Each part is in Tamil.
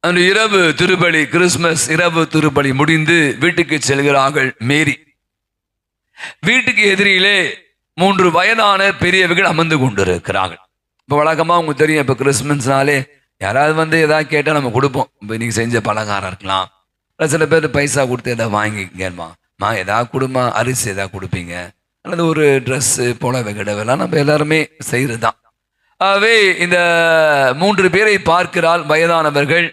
அன்று இரவு திருப்பலி, கிறிஸ்துமஸ் இரவு திருப்பலி முடிந்து வீட்டுக்கு செல்கிறார்கள் மேரி. வீட்டுக்கு எதிரிலே 3 வயதான பெரியவர்கள் அமர்ந்து கொண்டிருக்கிறார்கள். இப்போ வழக்கமாக உங்களுக்கு தெரியும், இப்போ கிறிஸ்துமஸ்னாலே யாராவது வந்து எதாவது கேட்டால் நம்ம கொடுப்போம். இப்போ நீங்கள் செஞ்ச பலகாரம் இருக்கலாம், சில பேர் பைசா கொடுத்து எதாவது வாங்கிக்கங்கம்மா, எதாவது கொடுமா, அரிசி எதாவது கொடுப்பீங்க, அல்லது ஒரு ட்ரெஸ்ஸு புடவை கிடவெல்லாம் நம்ம எல்லாருமே செய்கிறது தான். ஆகவே இந்த 3 பேரை பார்க்கிறாள் வயதானவர்கள்.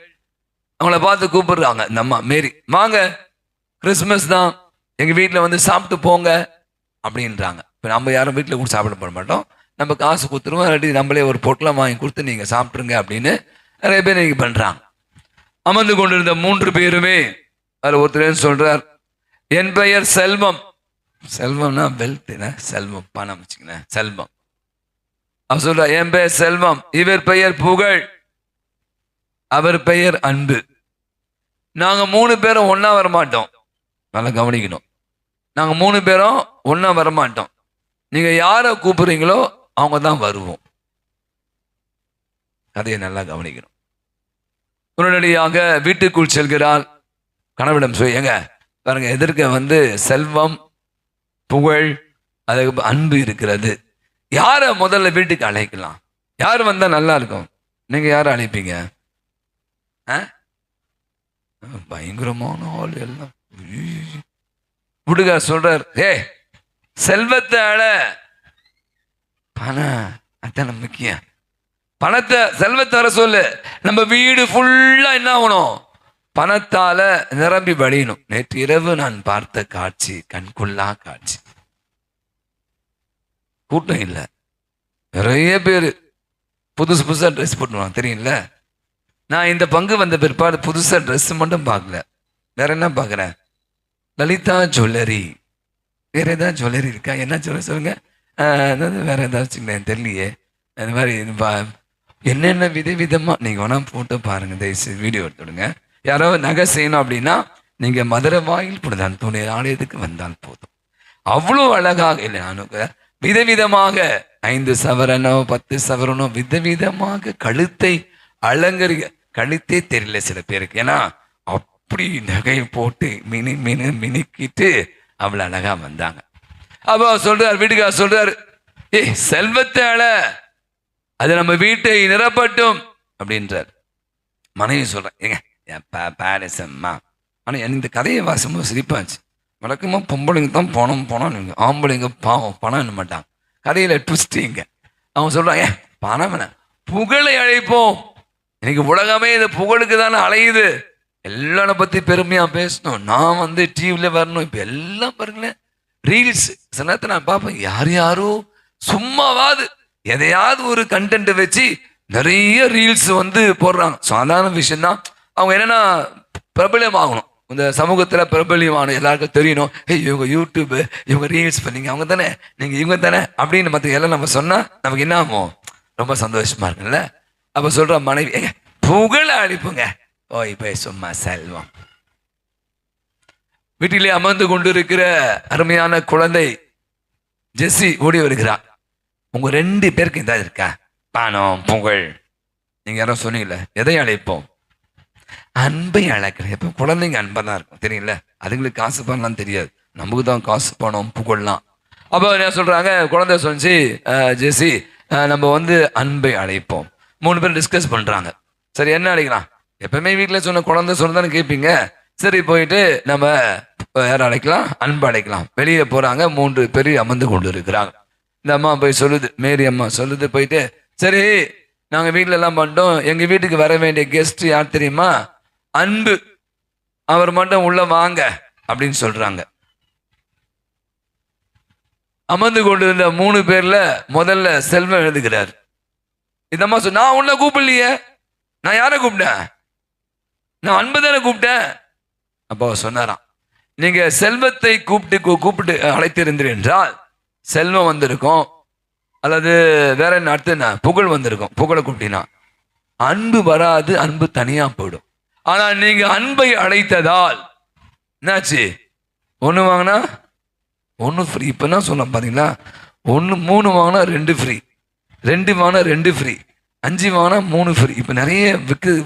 அவங்கள பார்த்து கூப்பிடுறாங்க இந்த அம்மா மேரி, வாங்க கிறிஸ்துமஸ் தான், எங்கள் வீட்டில் வந்து சாப்பிட்டு போங்க அப்படின்றாங்க. இப்போ நம்ம யாரும் வீட்டில் கூட சாப்பிட போட மாட்டோம், நம்ம காசு கொடுத்துருவோம், இல்லாட்டி நம்மளே ஒரு பொட்டலம் வாங்கி கொடுத்து நீங்கள் சாப்பிட்ருங்க அப்படின்னு நிறைய பேர் நீங்கள் பண்ணுறாங்க. அமர்ந்து கொண்டிருந்த 3 பேருமே அதில் ஒருத்தர் சொல்கிறார், என் பெயர் செல்வம். செல்வம்னா வெல்த்னா செல்வம், பணம் வச்சுக்கண்ணேன், செல்வம். அவர் சொல்கிறார், என் பெயர் செல்வம், இவர் பெயர் புகழ், அவர் பெயர் அன்பு. நாங்கள் 3 பேரும் ஒன்றா வரமாட்டோம். நல்லா கவனிக்கணும், நாங்கள் 3 பேரும் ஒன்றா வரமாட்டோம். நீங்கள் யாரை கூப்பிடுறீங்களோ அவங்க தான் வருவோம். அதையே நல்லா கவனிக்கணும். உடனடியாக வீட்டுக்குள் செல்கிறாள். கணவனிடம் எங்க பாருங்க, எதிர்க்க வந்து செல்வம், புகழ், அதுக்கு அன்பு இருக்கிறது. யாரை முதல்ல வீட்டுக்கு அழைக்கலாம், யார் வந்தால் நல்லா இருக்கும்? நீங்கள் யாரை அழைப்பீங்க? பயங்கரமான ஆள் எல்லாம். விடுக சொல்றார், செல்வத்தை அழ, பணம் அதான் முக்கியம். பணத்தை செல்வத்தை வர சொல்லு, நம்ம வீடு ஃபுல்லா என்ன ஆகணும், பணத்தால நிரம்பி வழியணும். நேற்று இரவு நான் பார்த்த காட்சி கண்கொள்ளா காட்சி. கூட்டம் இல்லை, நிறைய பேர் புதுசு புதுசாக ட்ரெஸ் போட்டுருவாங்க தெரியும்ல. நான் இந்த பங்கு வந்த பிற்பாடு புதுசாக ட்ரெஸ் மட்டும் பார்க்கல, வேற என்ன பார்க்குறேன், லலிதா ஜுவல்லரி. வேற ஏதாவது ஜுவல்லரி இருக்கா? என்ன ஜுவல்லரி சொல்லுங்க, வேற ஏதாச்சும் தெரியலையே. அந்த மாதிரி என்னென்ன விதவிதமாக நீங்கள் வேணா போட்டு பாருங்க, தயவுசெய்து வீடியோ எடுத்துடுங்க. யாராவது நகை செய்யணும் அப்படின்னா நீங்கள் மதுரை வாயில் புனித துணை ஆலயத்துக்கு வந்தால் போதும். அவ்வளோ அழகாக இல்லை, நானுக்கு விதவிதமாக 5 சவரனோ 10 சவரனோ விதவிதமாக கழுத்தை அலங்கரிக்க, கழுத்தே தெரியல சில பேருக்கு, ஏன்னா அப்படி நகையை போட்டு மினுக்கிட்டு அவ்வளோ அழகா வந்தாங்க. அப்போ சொல்றார், வீட்டுக்கார சொல்றாரு, செல்வத்தை அழ, அது நம்ம வீட்டை நிரப்பட்டும் அப்படின்றார். மனைவி சொல்றேன், பேரசம்மா. ஆனால் எனக்கு இந்த கதையை வாசமாக சிரிப்பாச்சு. வழக்கமாக பொம்பளைங்க தான் பணம் நீங்க, ஆம்பளைங்க பாவம் பணம் என்ன மாட்டாங்க. கதையில் ட்விஸ்டிங்க. அவன் சொல்றான், பணம் வேணா, புகழை அழைப்போம். இன்னைக்கு உலகமே இந்த புகழுக்கு தானே அலையுது. எல்லாரை பற்றி பெருமையாக பேசணும், நான் வந்து டிவியில் வரணும். இப்போ எல்லாம் பாருங்களேன், ரீல்ஸ். சில நேரத்தில் நான் பார்ப்பேன், யாரோ சும்மாவாது எதையாவது ஒரு கண்டென்ட்டை வச்சு நிறைய ரீல்ஸ் வந்து போடுறாங்க. சாதாரண விஷயம்தான். அவங்க என்னன்னா பிரபலம் ஆகணும், இந்த சமூகத்தில் பிரபலியமான எல்லாருக்கும் தெரியணும். இவங்க யூடியூப், இவங்க ரீல்ஸ் பண்ணீங்க, அவங்க தானே, நீங்கள் இவங்க தானே அப்படின்னு மற்ற எல்லாம் நம்ம சொன்னால் நமக்கு என்ன ஆகும், ரொம்ப சந்தோஷமா இருக்குல்ல. அப்போ சொல்ற மனைவி, புகழ அழிப்புங்க, இப்போ சும்மா செல்வம். வீட்டிலே அமர்ந்து கொண்டு இருக்கிற அருமையான குழந்தை ஜெஸ்ஸி ஓடி வருகிறார். உங்க 2 பேருக்கு இதாக இருக்கா, பணம் புகழ். நீங்க யாரும் சொன்னீங்கல்ல, எதை அழைப்போம்? அன்பை அழைக்கிறேன். இப்போ குழந்தைங்க அன்பா தான் இருக்கும் தெரியுங்கள, அதுங்களுக்கு காசு பணம்லாம் தெரியாது, நமக்கு தான் காசு பணம் புகழ்லாம். அப்போ என்ன சொல்றாங்க, குழந்தை சொன்னிச்சு, ஜெஸ்ஸி நம்ம வந்து அன்பை அழைப்போம். 3 பேர் டிஸ்கஸ் பண்றாங்க. சரி என்ன அழைக்கலாம்? எப்பவுமே வீட்டில் சொன்ன குழந்தை சொன்னதானே கேட்பீங்க. சரி போயிட்டு நம்ம யாரை அழைக்கலாம், அன்பு அழைக்கலாம். வெளியே போறாங்க, 3 பேர் அமர்ந்து கொண்டு இருக்கிறாங்க. இந்த அம்மா போய் சொல்லுது, மேரி அம்மா சொல்லுது போயிட்டு, சரி நாங்கள் வீட்டில் எல்லாம் பண்ணிட்டோம், எங்கள் வீட்டுக்கு வர வேண்டிய கெஸ்ட் யார் தெரியுமா, அன்பு, அவர் மட்டும் உள்ள வாங்க அப்படின்னு சொல்றாங்க. அமர்ந்து கொண்டு இருந்த 3 பேர்ல முதல்ல செல்வம் எழுதுகிறார். இந்த அம்மா சொன்ன, நான் உன்னை கூப்பிடலையே, நான் யாரை கூப்பிட்டேன், நான் அன்பு தானே கூப்பிட்டேன். அப்போ சொன்னாராம், நீங்க செல்வத்தை கூப்பிட்டு அழைத்திருந்தீர் என்றால் செல்வம் வந்திருக்கும், அல்லது வேற என்ன அடுத்து என்ன புகழ் வந்திருக்கும், புகழை கூப்பிட்டீங்கன்னா. அன்பு வராது, அன்பு தனியா போயிடும். ஆனா நீங்க அன்பை அழைத்ததால் என்னாச்சு, 1 வாங்கினா 1 ஃப்ரீ. இப்ப என்ன சொல்ல பாத்தீங்களா, 3 வாங்கினா 2 ஃப்ரீ, 2 வாங்கினா 2 ஃப்ரீ, 5 வாங்கினா 3 ஃப்ரீ. இப்போ நிறைய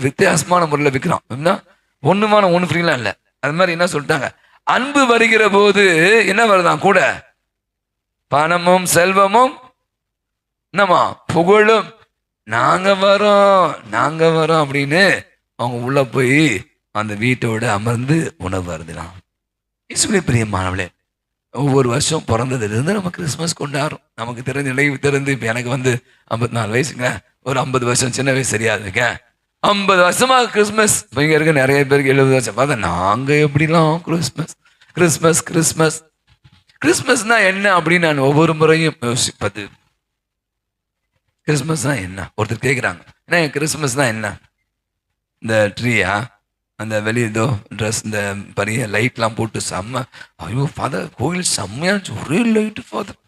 வித்தியாசமான முறையில் விற்கிறான். அப்படின்னா 1 வாங்கினா 1 ஃப்ரீலாம் இல்லை. அது மாதிரி என்ன சொல்லிட்டாங்க, அன்பு வருகிற போது என்ன வருதான் கூட, பணமும் செல்வமும் என்னமா புகழும், நாங்க வரோம் அப்படின்னு அவங்க உள்ள போய் அந்த வீட்டோட அமர்ந்து உணவு வருதுலாம். இயேசுவிலே பிரியமானவளே, ஒவ்வொரு வருஷம் பிறந்ததுலேருந்து நம்ம கிறிஸ்மஸ் கொண்டாடுறோம். நமக்கு தெரிஞ்ச நினைவு தெரிந்து இப்போ எனக்கு 54 வயசுங்க. ஒரு 50 வருஷம் சின்ன வயசு சரியாதுங்க. 50 வருஷமா கிறிஸ்மஸ். இப்போ இங்கே இருக்க நிறைய பேருக்கு 70 வருஷம். பார்த்தா நாங்கள் எப்படிலாம் கிறிஸ்மஸ்னா என்ன அப்படின்னு நான் ஒவ்வொரு முறையும் யோசிப்பது. கிறிஸ்மஸ்னா என்ன? ஒருத்தர் கேட்குறாங்க, ஏன்னா கிறிஸ்மஸ்னா என்ன? இந்த ட்ரீயா, அந்த வெளியதோ ட்ரெஸ், இந்த பெரிய லைட்லாம் போட்டு செம்ம, ஐயோ ஃபாதர் கோயில் செம்மையாச்சு, ஒரே லைட்டு ஃபாதர்.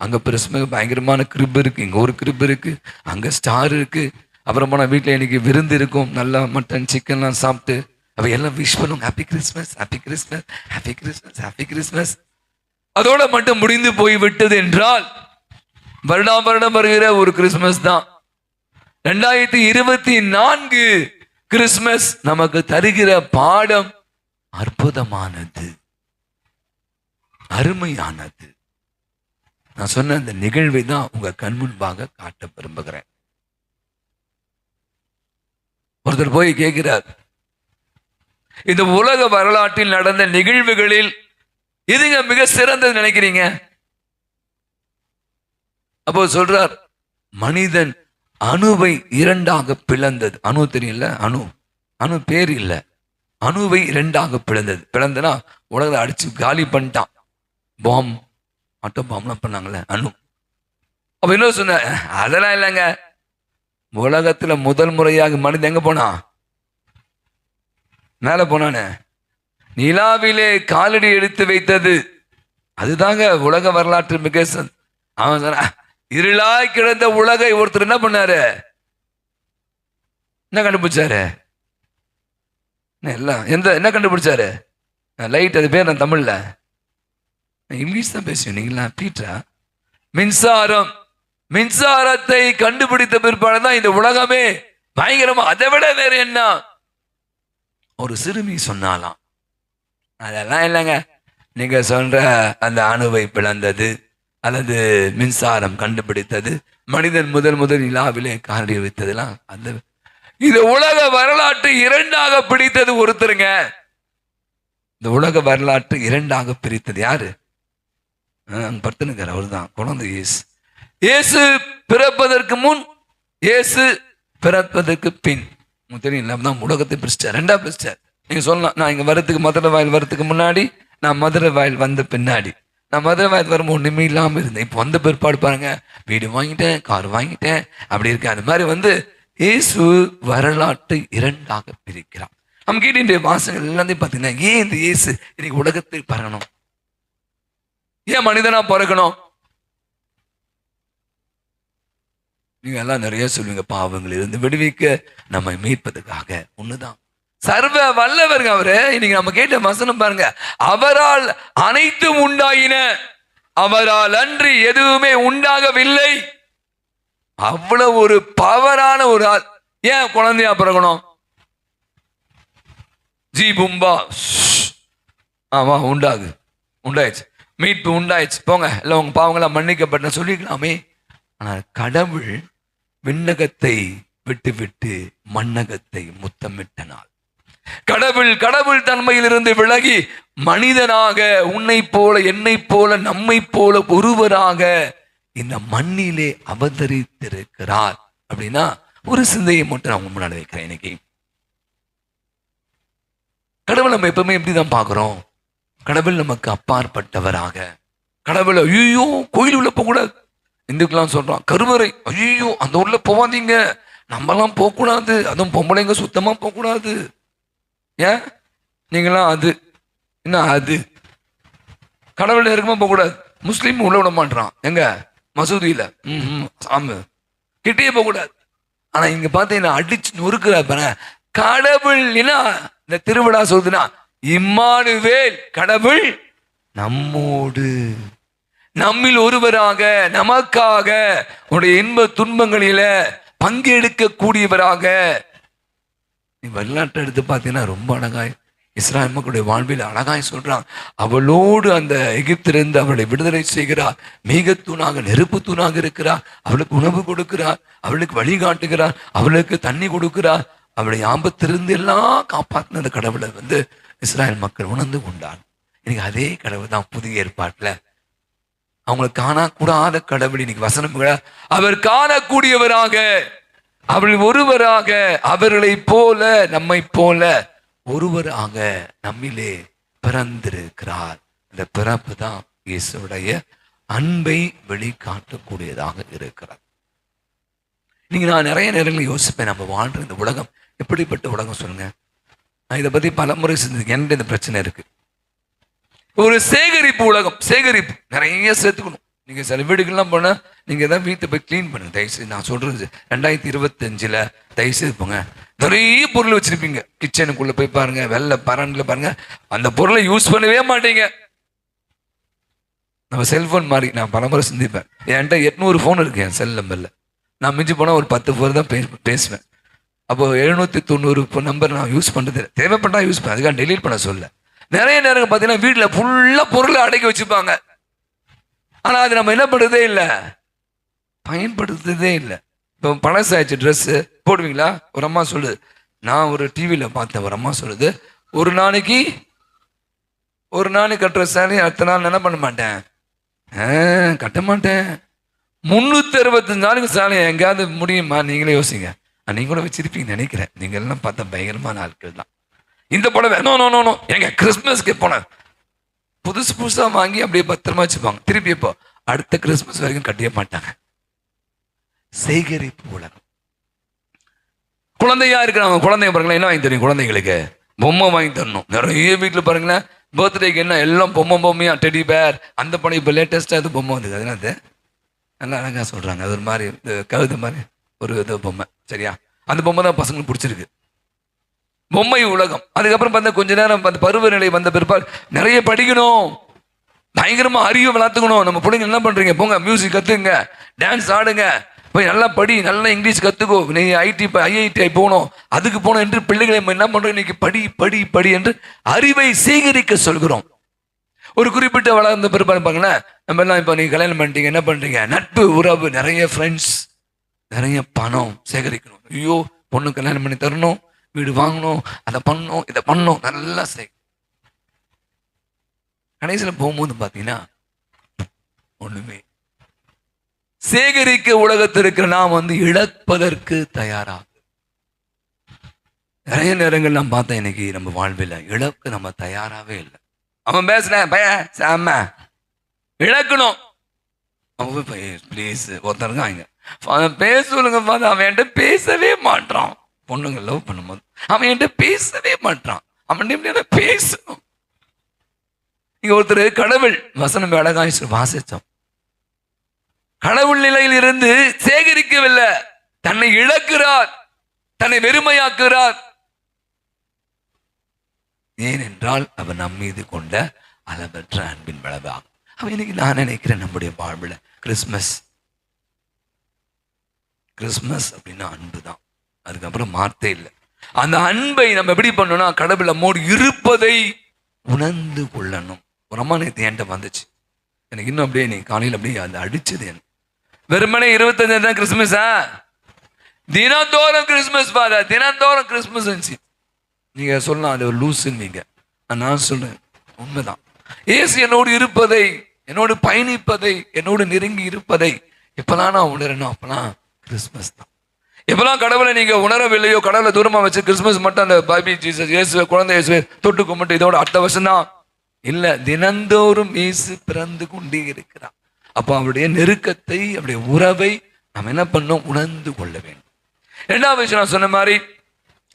அங்கே கிறிஸ்மஸ் பயங்கரமான கிரிப் இருக்குது, இங்கே ஒரு கிரிப் இருக்குது, அங்கே ஸ்டார் இருக்குது. அப்புறம் போனால் வீட்டில் இன்னைக்கு விருந்து இருக்கும், நல்லா மட்டன் சிக்கன்லாம் சாப்பிட்டு அப்போ எல்லாம் விஷ் பண்ணுவோம், happy Christmas, happy Christmas, happy Christmas, happy Christmas. அதோட மட்டும் முடிந்து போய் விட்டது என்றால் வருடம் வருகிற ஒரு கிறிஸ்மஸ் தான். 2024 கிறிஸ்மஸ் நமக்கு தருகிற பாடம் அற்புதமானது, அருமையானது. நான் சொன்ன அந்த நிகழ்வை தான் உங்க கண் முன்பாக காட்ட விரும்புகிறேன். ஒருத்தர் போய் கேட்கிறார், இந்த உலக வரலாற்றில் நடந்த நிகழ்வுகளில் எதுங்க மிக சிறந்தது நினைக்கிறீங்க? அப்போ சொல்றார், மனிதன் அணுவை 2ஆக பிளந்தது. அணு தெரியல, அணு பேர் இல்ல, அணுவை 2ஆக பிளந்தது. பிளந்தனா உலகத்தை அடிச்சு காலி பண்ணிட்டான். பாம், ஆட்டோ பாம்லாம் பண்ணாங்கல்ல, அணு. அப்ப என்ன சொன்ன, அதெல்லாம் இல்லைங்க, உலகத்துல முதல் முறையாக மனிதன் எங்க போனா? மேல போனானே, நிலாவிலே காலடி எடுத்து வைத்தது. அதுதாங்க உலக வரலாற்று மிக. அவன் சொன்ன, இருளாய் கிடந்த உலகை ஒருத்தர் என்ன பண்ணாரு, என்ன கண்டுபிடிச்சாரு? என்ன கண்டுபிடிச்சாரு? லைட், அது பேர் நான் தமிழ்ல, இங்கிலீஷ் தான் பேசுவேன். நீங்களா பீட்டரா? மின்சாரத்தை கண்டுபிடித்த பிற்பாடுதான் இந்த உலகமே பயங்கரமா. அதை விட வேற என்ன? ஒரு சிறுமி சொன்னாலாம், அதெல்லாம் இல்லைங்க, நீங்க சொல்ற அந்த அணுவை பிளந்தது அல்லது மின்சாரம் கண்டுபிடித்தது, மனிதன் முதல் நிலாவிலே காலடி வைத்ததெல்லாம் அந்த இந்த உலக வரலாற்று 2ஆக பிரித்தது ஒருத்தருங்க. இந்த உலக வரலாற்று 2ஆக பிரித்தது யாரு? பர்த்தனுக்கார், அவர் தான் குழந்தை இயேசு பிறப்பதற்கு முன், இயேசு பிறப்பதற்கு பின். தெரியல, தான் உலகத்தை பிரிச்சார், 2ஆ பிரிச்சார். நீங்க சொல்லலாம், நான் இங்க வரத்துக்கு, மதுரை வாயில் வரத்துக்கு முன்னாடி, நான் மதுரை வாயில் வந்த பின்னாடி. நான் மதுரை வாயில் வரும்போது ஒண்ணுமே இல்லாம இருந்தேன். இப்போ வந்த பிற்பாடு பாருங்க, வீடு வாங்கிட்டேன், கார் வாங்கிட்டேன், அப்படி இருக்கேன். அந்த மாதிரி இயேசு வரலாற்றை 2ஆக பிரிக்கிறான். நம்ம கேட்டு வாசகங்கள் எல்லாத்தையும் பார்த்தீங்கன்னா, ஏன் இந்த இயேசு இன்னைக்கு உலகத்தை பறக்கணும்? ஏன் மனிதனா பிறக்கணும்? நீங்க எல்லாம் நிறைய சொல்லுவீங்க, பாவங்களில் இருந்து விடுவிக்க, நம்மை மீட்பதற்காக. ஒண்ணுதான், சர்வ வல்லவருங்க அவரு. இன்னைக்கு நம்ம கேட்ட வசனம் பாருங்க, அவரால் அனைத்தும் உண்டாயின, அவரால் அன்றி எதுவுமே உண்டாகவில்லை. அவ்வளவு ஒரு பவரான ஒரு ஆள். ஏன் குழந்தையா பிறக்கணும்? ஜி பும்பா, ஆமா உண்டாயிடுச்சு, மீட்பு உண்டாயிடுச்சு, போங்க எல்லாம் உங்க பாவங்களா மன்னிக்கப்பட்ட சொல்லிக்கலாமே. ஆனால் கடவுள் விண்ணகத்தை விட்டு மண்ணகத்தை முத்தமிட்ட நாள். கடவுள் தன்மையிலிருந்து விலகி மனிதனாக, உன்னை போல, என்னை போல, நம்மை போல ஒருவராக இந்த மண்ணிலே அவதரித்திருக்கிறார். அப்படின்னா ஒரு சிந்தையை மட்டும் நான் முன்னாடி வைக்கிறேன். இன்னைக்கு கடவுள் நம்ம எப்பவுமே எப்படிதான் பார்க்கிறோம்? கடவுள் நமக்கு அப்பாற்பட்டவராக. கடவுளை ஐயோ கோயில் உள்ள போகக்கூடாது, இந்துக்கெல்லாம் சொல்றான். கருவறை, ஐயோ அந்த உள்ள போவாதீங்க, நம்மலாம் போகக்கூடாது, அதுவும் பொம்பளைங்க சுத்தமா போகக்கூடாது. ஏன் நீங்களாம் அது என்ன, அது கடவுள் நெருக்கமா போகக்கூடாது. முஸ்லீம் உள்ள விட மாட்டான், எங்க மசூதியில சாமி கிட்டே போகக்கூடாது. ஆனா இங்க பார்த்தீங்கன்னா அடிச்சு நொறுக்குற கடவுள். என்ன இந்த திருவிழா சொல்லுதுன்னா, இம்மானுவேல், கடவுள் நம்மோடு, நம்மில் ஒருவராக, நமக்காக உடைய இன்ப துன்பங்களில பங்கெடுக்க கூடியவராக. நீ வரலாற்றை எடுத்து பார்த்தீங்கன்னா ரொம்ப அழகாய் இஸ்ராயல் மக்களுடைய வாழ்வில் அழகாய் சொல்றான். அவளோடு அந்த எகிப்திலிருந்து அவளை விடுதலை செய்கிறார். மேகத்தூணாக நெருப்பு தூணாக இருக்கிறார். அவளுக்கு உணவு கொடுக்கிறார், அவளுக்கு வழிகாட்டுகிறார், அவளுக்கு தண்ணி கொடுக்கிறார். அவளை ஆபத்திலிருந்து எல்லாம் காப்பாற்றின அந்த கடவுளை இஸ்ராயல் மக்கள் உணர்ந்து கொண்டான். இன்னைக்கு அதே கடவுள் தான் புதிய ஏற்பாட்டுல அவங்களுக்கு காணக்கூடாத கடவுள். இன்னைக்கு வசனம் அவர் காணக்கூடியவராக, அவள் ஒருவராக, அவர்களை போல நம்மை போல ஒருவராக நம்மிலே பிறந்திருக்கிறார். இந்த பிறப்பு தான் இயேசுடைய அன்பை வெளிக்காட்டக்கூடியதாக இருக்கிறார். நீங்க நான் நிறைய நேரங்களில் யோசிப்பேன், நம்ம வாழ்ற இந்த உலகம் எப்படிப்பட்ட உலகம் சொல்லுங்க. நான் இதை பத்தி பல முறை என்கிட்ட இந்த பிரச்சனை இருக்கு. ஒரு சேகரிப்பு உலகம், சேகரிப்பு நிறைய சேர்த்துக்கணும். நீங்க சில வீடுகள்லாம் போனா நீங்க தான் வீட்டை போய் கிளீன் பண்ணுங்க தயவுசெய்து. நான் சொல்றது 2025 தயவுசெய்து போங்க, நிறைய பொருள் வச்சிருப்பீங்க. கிச்சனுக்குள்ள போய் பாருங்க, வெள்ளை பரன்ல பாருங்க, அந்த பொருளை யூஸ் பண்ணவே மாட்டீங்க. நம்ம செல்போன் மாதிரி நான் பலமுறை சிந்திப்பேன். என்கிட்ட 800 ஃபோன் இருக்கு என் செல் நம்பர்ல. நான் மிஞ்சி போனால் ஒரு 10 ஃபோன் தான் பேசுவேன். அப்போ 790 நம்பர் நான் யூஸ் பண்ணுறது தேவைப்பட்டா யூஸ் பண்ண, அதுக்காக டெலீட் பண்ண சொல்ல. நிறைய நேரம் பார்த்தீங்கன்னா வீட்டில் ஃபுல்லாக பொருளை அடக்கி வச்சுப்பாங்க. ஆனால் அது நம்ம என்ன பண்ணுறதே இல்லை, பயன்படுத்துறதே இல்லை. இப்போ பழசாயிடுச்சு ட்ரெஸ்ஸு போடுவீங்களா? ஒரு அம்மா சொல்லுது, நான் ஒரு டிவியில் பார்த்தேன், ஒரு அம்மா சொல்லுது, ஒரு நாளைக்கு கட்டுற சேலையை அடுத்த நாள் என்ன பண்ண மாட்டேன், கட்ட மாட்டேன். 365 நாளுக்கு சேலையை எங்கேயாவது முடியுமா? நீங்களே யோசிங்க. நீங்க கூட வச்சிருப்பீங்க நினைக்கிறேன். நீங்க எல்லாம் பார்த்தா பயங்கரமான ஆட்கள் தான். இந்த புடவை நோ நோ நோ நோ எங்க கிறிஸ்துமஸ்க்கு போன புதுசு புதுசா வாங்கி அப்படியே பத்திரமா வச்சுப்பாங்க. திருப்பி எப்போ அடுத்த கிறிஸ்துமஸ் வரைக்கும் கட்டிய மாட்டாங்க. சேகரிப்பு உலகம். குழந்தையா இருக்கிறாங்க, குழந்தைங்க பாருங்களேன், என்ன வாங்கி தரணும் குழந்தைங்களுக்கு? பொம்மை வாங்கி தரணும். நிறைய வீட்டில் பாருங்களேன், பர்த்டேக்கு என்ன எல்லாம் பொம்மையா, டெடி பேர், அந்த படம் இப்போ லேட்டஸ்டா அது பொம்மை வந்தது. அதனால அது நல்லா அழகா சொல்றாங்க. அது ஒரு மாதிரி கழுத மாதிரி ஒரு இது பொம்மை, சரியா? அந்த பொம்மை தான் பசங்களுக்கு பிடிச்சிருக்கு. பொம்மை உலகம். அதுக்கப்புறம் பார்த்தா கொஞ்ச நேரம் அந்த பருவநிலை வந்த பிற்பாடு நிறைய படிக்கணும், பயங்கரமா அறிவை வளர்த்துக்கணும். நம்ம பிள்ளைங்க என்ன பண்றீங்க, போங்க மியூசிக் கத்துங்க, டான்ஸ் ஆடுங்க, போய் நல்லா படி, நல்லா இங்கிலீஷ் கத்துக்கோ, நீ ஐஐடி போகணும், அதுக்கு போகணும் என்று பிள்ளைகளை என்ன பண்றோம் இன்னைக்கு, படி படி படி என்று அறிவை சேகரிக்க சொல்கிறோம். ஒரு குறிப்பிட்ட வளர்ந்த பிற்பாடு பாருங்களேன், நம்ம எல்லாம் இப்போ நீங்க கல்யாணம் பண்ணிட்டீங்க, என்ன பண்றீங்க, நட்பு உறவு, நிறைய ஃப்ரெண்ட்ஸ், நிறைய பணம் சேகரிக்கணும். ஐயோ பொண்ணு கல்யாணம் பண்ணி தரணும், வீடு வாங்கணும், அதை பண்ணணும், இதை பண்ணணும், நல்லா கடைசியில் போகும்போது பார்த்தீங்கன்னா ஒண்ணுமே சேகரிக்க உலகத்திற்கு நாம் இழப்பதற்கு தயாராக. நிறைய நேரங்கள் நான் பார்த்தேன் இன்னைக்கு நம்ம வாழ்வில் இழக்க நம்ம தயாராகவே இல்லை. அவன் பேசுறேன் பையன் இழக்கணும், அவன் ப்ளீஸ் ஒருத்தருங்க அவன் பேச சொல்லுங்க. அவன் என்கிட்ட பேசவே மாட்டான். பொண்ணுங்க லவ் பண்ணும்போது அவன் என்கிட்ட பேசவே மாட்டான். அவன் பேசணும். இங்க ஒருத்தர் கடவுள் வசனம் அழகாய் வாசிச்சோம். கடவுள் நிலையில் இருந்து சேகரிக்கவில்லை, தன்னை இழக்கிறார், தன்னை வெறுமையாக்குகிறார். ஏனென்றால் அவர் நம் மீது கொண்ட அளவற்ற அன்பின் விளைவாகும். அவன் இன்னைக்கு நான் நினைக்கிறேன் நம்முடைய வாழ்வில் கிறிஸ்மஸ் அப்படின்னா அன்பு தான், அதுக்கப்புறம் மாற்றே இல்லை. அந்த அன்பை நம்ம எப்படி பண்ணணும்னா கடவுள் நம்மோடு இருப்பதை உணர்ந்து கொள்ளணும். ஒரு அம்மா நேற்று என்கிட்ட வந்துச்சு, எனக்கு இன்னும் அப்படியே நீ காலையில் அப்படியே அந்த அடிச்சது. எனக்கு வெறுமனே 25 தான் கிறிஸ்துமஸா, தினந்தோறும் கிறிஸ்துமஸ் பாதா, தினந்தோறும் கிறிஸ்துமஸ் இருந்துச்சு. நீங்க சொல்லலாம் அது ஒரு லூசுன்னு, நான் சொல்றேன் உண்மைதான். இயேசு என்னோடு இருப்பதை, என்னோடு பயணிப்பதை, என்னோடு நெருங்கி இருப்பதை எப்பெல்லாம் நான் உணரணும், அப்பெல்லாம் கிறிஸ்துமஸ் தான். எப்பெல்லாம் கடவுளை நீங்க உணரவில்லையோ, கடவுளை தூரமா வச்சு கிறிஸ்துமஸ் மட்டும் அந்த பைபிள் ஜீசஸ் இயேசு குழந்தை இயேசு தொட்டு கும்பிட்டு இதோட அடுத்த வருஷம் தான் இல்ல, தினந்தோறும் இயேசு பிறந்து கொண்டே இருக்கிறார். அப்போ அவருடைய நெருக்கத்தை, அவருடைய உறவை நாம் என்ன பண்ணோம், உணர்ந்து கொள்ள வேண்டும். ரெண்டாவது விஷயம் நான் சொன்ன மாதிரி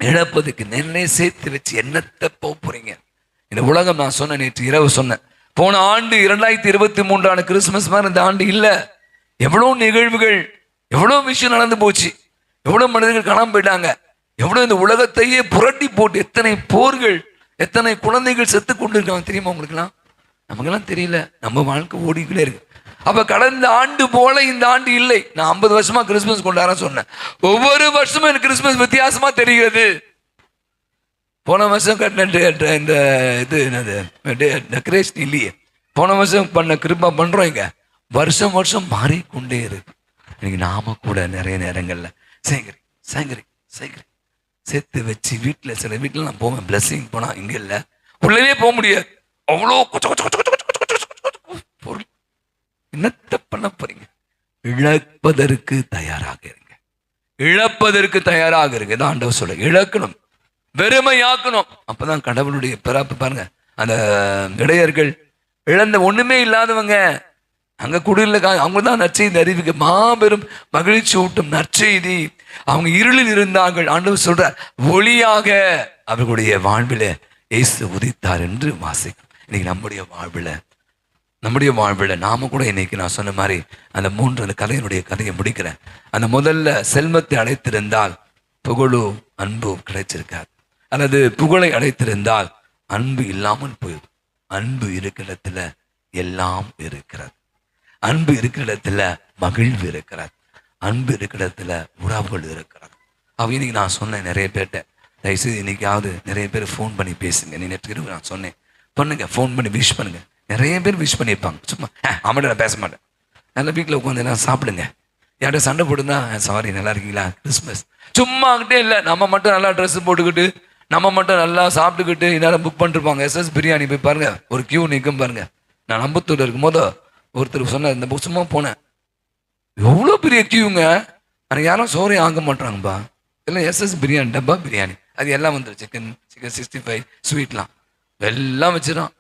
இழப்பதுக்கு நெல்லை சேர்த்து வச்சு என்னத்தை போறீங்க. இந்த உலகம் நான் சொன்ன நேற்று இரவு சொன்னேன், போன ஆண்டு 2023 கிறிஸ்துமஸ் மாதிரி இந்த ஆண்டு இல்ல. எவ்வளவு நிகழ்வுகள், எவ்வளவு விஷயம் நடந்து போச்சு, எவ்வளவு மனிதர்கள் காணாம போயிட்டாங்க, எவ்வளவு இந்த உலகத்தையே புரட்டி போட்டு எத்தனை போர்கள், எத்தனை குழந்தைகள் செத்து கொண்டு இருக்காங்க தெரியுமா உங்களுக்குலாம்? நமக்கெல்லாம் தெரியல, நம்ம வாழ்க்கை ஓடிக்கிட்டே இருக்கு. அப்ப கடந்த ஆண்டு போல இந்த ஆண்டு இல்லை. நான் 50 வருஷமா கிறிஸ்துமஸ் கொண்டாட சொன்னேன். ஒவ்வொரு வருஷமும் எனக்கு கிறிஸ்துமஸ் வித்தியாசமா தெரிகிறது. போன வருஷம் கட்டின இந்த இது என்னது டெக்கரேஷன் இல்லையே. போன வருஷம் பண்ண கிருபா பண்றோம். இங்க வருஷம் வருஷம் மாறிக்கொண்டே இருக்கு. இன்னைக்கு நாம கூட நிறைய நேரங்கள்ல சேங்கரி சேர்த்து வச்சு வீட்டுல, சில வீட்டுல நான் போவேன் பிளஸிங் போனா, இங்க இல்ல உள்ளவே போக முடியாது. அவ்வளோ பொருள். என்னத்த பண்ண போறீங்க? இழப்பதற்கு தயாராக இருங்க. இழப்பதற்கு தயாராக இருங்க. இதான் ஆண்டவர் சொல்ல. இழக்கணும், வெறுமையாக்கணும். அப்பதான் கடவுளுடைய பிறப்பு. பாருங்க, அந்த இடையர்கள் இழந்த ஒண்ணுமே இல்லாதவங்க அங்க குடியில அவங்க தான் நற்செய்தி அறிவிக்க மாபெரும் மகிழ்ச்சி ஊட்டும் நற்செய்தி. அவங்க இருளில் இருந்தார்கள். ஆண்டவர் சொல்ற ஒளியாக அவர்களுடைய வாழ்வில இயேசு உதித்தார் என்று வாசிக்கும். இன்னைக்கு நம்முடைய வாழ்வில் நாம கூட இன்னைக்கு நான் சொன்ன மாதிரி அந்த அந்த கதையை முடிக்கிறேன். அந்த முதல்ல செல்வத்தை அழைத்திருந்தால் புகழும் அன்பும் கிடைச்சிருக்காது. அல்லது புகழை அழைத்திருந்தால் அன்பு இல்லாமல் போயிடும். அன்பு இருக்கிற இடத்துல எல்லாம் இருக்கிறது. அன்பு இருக்கிற இடத்துல மகிழ்வு இருக்கிறது. அன்பு இருக்கிற இடத்துல உறவுகள் இருக்கிறது. இன்னைக்கு நான் சொன்னேன் நிறைய பேர்கிட்ட, தயவுசெய்து இன்னைக்காவது நிறைய பேர் ஃபோன் பண்ணி பேசுங்க. நீ நேற்று நான் சொன்னேன், பண்ணுங்க, ஃபோன் பண்ணி விஷ் பண்ணுங்க. நிறைய பேர் விஷ் பண்ணியிருப்பாங்க. சும்மா அவன்கிட்ட நான் பேச மாட்டேன். நல்லா வீட்டில் உட்காந்து எல்லாம் சாப்பிடுங்க. யார்கிட்ட சண்டை போட்டுருந்தா சாரி நல்லா இருக்கீங்களா கிறிஸ்மஸ், சும்மா கிட்டே இல்லை. நம்ம மட்டும் நல்லா ட்ரெஸ் போட்டுக்கிட்டு, நம்ம மட்டும் நல்லா சாப்பிட்டுக்கிட்டு இந்நேரம் புக் பண்ணிருப்பாங்க. எஸ்எஸ் பிரியாணி போய் பாருங்க, ஒரு கியூ நிற்கும் பாருங்க. நான் அம்பத்தூர்ல இருக்கும் போது ஒருத்தர் சொன்ன, இந்த புதுசுமா போனேன், எவ்வளோ பெரிய கியூங்க, ஆனால் யாரும் சோறே ஆக மாட்டாங்கப்பா. எல்லாம் எஸ்எஸ் பிரியாணி, டப்பா பிரியாணி, அது எல்லாம் வந்துடும். சிக்கன் 65 ஸ்வீட்லாம் எல்லாம் வச்சிடும்.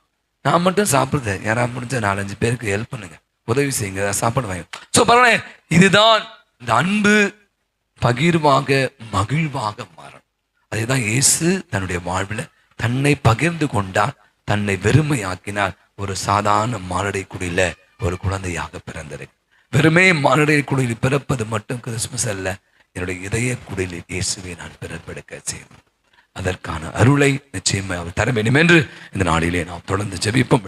நான் மட்டும் சாப்பிடுறது. யாராவது முடிஞ்ச 4-5 பேருக்கு ஹெல்ப் பண்ணுங்க, உதவி செய்யுங்க, சாப்பாடு வாங்க. ஸோ பரவாயில்ல. இதுதான் இந்த அன்பு பகிர்வாக மகிழ்வாக மாறும். அதுதான் இயேசு தன்னுடைய வாழ்வில் தன்னை பகிர்ந்து கொண்டார், தன்னை வெறுமையாக்கினார். ஒரு சாதாரண மாரடை குடியில ஒரு குழந்தையாக பிறந்திருக்கு. வெறுமே மாரடை குடியில் பிறப்பது மட்டும் கிறிஸ்துமஸ் அல்ல. என்னுடைய இதய குடியில் இயேசுவை நான் பிறப்பெடுக்க செய்வேன். அதற்கான அருளை நிச்சயமாக அவர் தர வேண்டும் என்று இந்த நாளிலே நாம் தொடர்ந்து ஜெபிப்போம்.